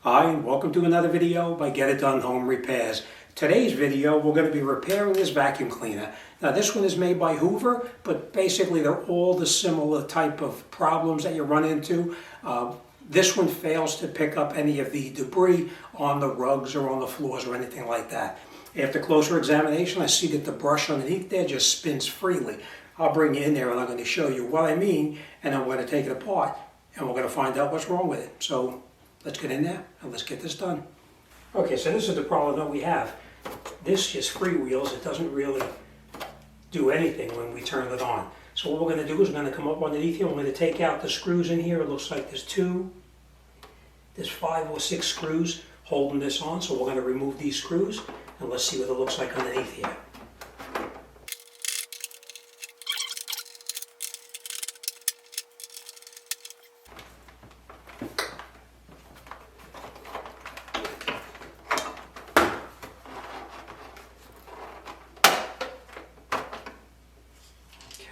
Hi, and welcome to another video by Get It Done Home Repairs. Today's video, we're going to be repairing this vacuum cleaner. Now this one is made by Hoover, but basically they're all the similar type of problems that you run into. This one fails to pick up any of the debris on the rugs or on the floors or anything like that. After closer examination, I see that the brush underneath there just spins freely. I'll bring you in there and I'm going to show you what I mean, and I'm going to take it apart and we're going to find out what's wrong with it. So let's get in there and let's get this done. Okay, so this is the problem that we have. This just freewheels. It doesn't really do anything when we turn it on. So what we're going to do is we're going to come up underneath here. We're going to take out the screws in here. It looks like there's 5 or 6 screws holding this on. So we're going to remove these screws and let's see what it looks like underneath here.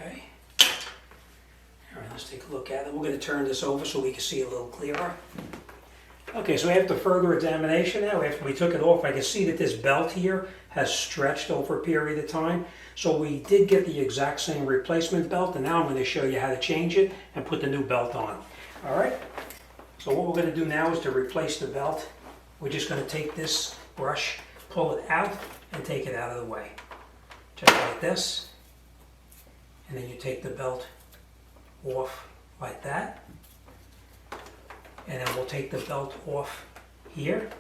Okay. All right, let's take a look at it. We're going to turn this over so we can see a little clearer. Okay, so after further examination now, after we took it off, I can see that this belt here has stretched over a period of time. So we did get the exact same replacement belt, and now I'm going to show you how to change it and put the new belt on. All right, so what we're going to do now is to replace the belt. We're just going to take this brush, pull it out, and take it out of the way. Just like this. And then you take the belt off like that. And then we'll take the belt off here,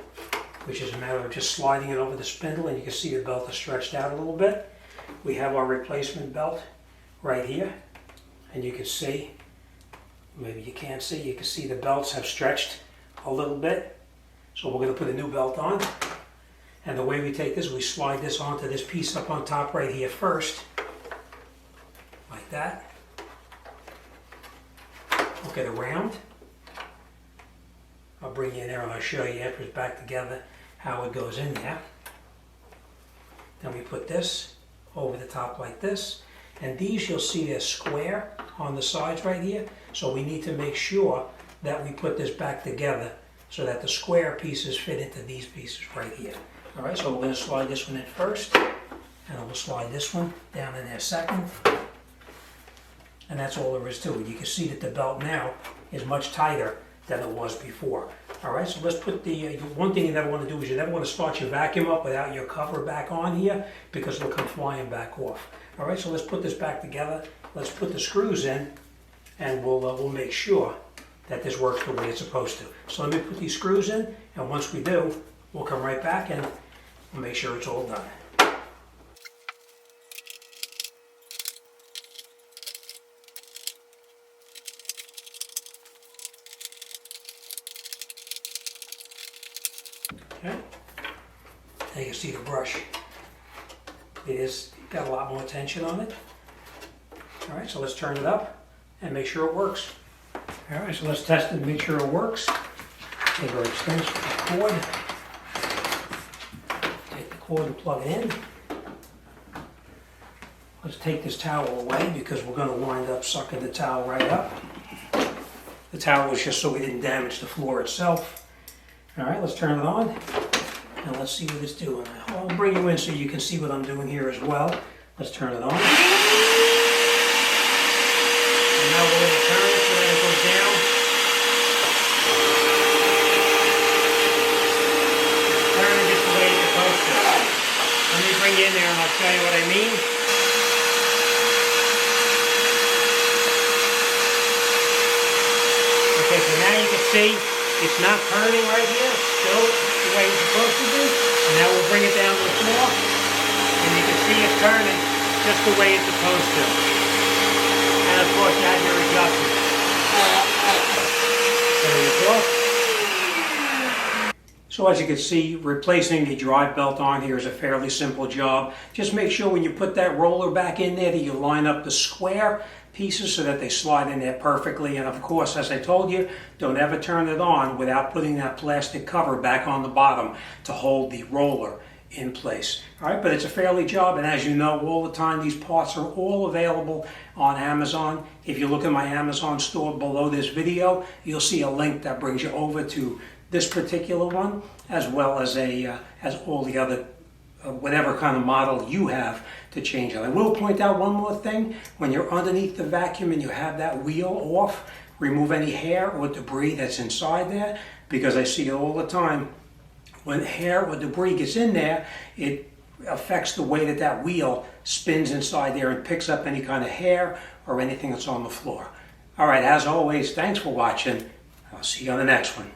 which is a matter of just sliding it over the spindle, and you can see the belt is stretched out a little bit. We have our replacement belt right here, and you can see, maybe you can't see, you can see the belts have stretched a little bit. So we're going to put a new belt on. And the way we take this, we slide this onto this piece up on top right here first, like that. We'll get around. I'll bring you in there and I'll show you after it's back together how it goes in there. Then we put this over the top like this. And these, you'll see they're square on the sides right here. So we need to make sure that we put this back together so that the square pieces fit into these pieces right here. All right, so we're going to slide this one in first. And we'll slide this one down in there second. And that's all there is to it. You can see that the belt now is much tighter than it was before. All right, so let's put the, one thing you never want to do is you never want to start your vacuum up without your cover back on here, because it'll come flying back off. All right, so let's put this back together. Let's put the screws in, and we'll make sure that this works the way it's supposed to. So let me put these screws in, and once we do, we'll come right back and we'll make sure it's all done. Okay, now you can see the brush. It is got a lot more tension on it. All right, so let's turn it up and make sure it works. All right, so let's test it and make sure it works. Take our extension cord. Take the cord and plug it in. Let's take this towel away because we're going to wind up sucking the towel right up. The towel was just so we didn't damage the floor itself. All right, let's turn it on, and let's see what it's doing. I'll bring you in so you can see what I'm doing here as well. Let's turn it on. And now we're going to turn it so that it goes down. Turn it just the way it's supposed to. Let me bring you in there and I'll show you what I mean. Okay, so now you can see it's not turning right here, still the way it's supposed to be. And now we'll bring it down to the floor, and you can see it turning just the way it's supposed to. And of course you have your adjustment. There you go. So as you can see, replacing the drive belt on here is a fairly simple job. Just make sure when you put that roller back in there that you line up the square pieces so that they slide in there perfectly. And of course, as I told you, don't ever turn it on without putting that plastic cover back on the bottom to hold the roller in place. All right, but it's a fairly job, and as you know, all the time, these parts are all available on Amazon. If you look at my Amazon store below this video, you'll see a link that brings you over to this particular one, as well as as all the other whatever kind of model you have to change it. I will point out one more thing. When you're underneath the vacuum and you have that wheel off, remove any hair or debris that's inside there, because I see it all the time. When hair or debris gets in there, it affects the way that that wheel spins inside there and picks up any kind of hair or anything that's on the floor. All right, as always, thanks for watching. I'll see you on the next one.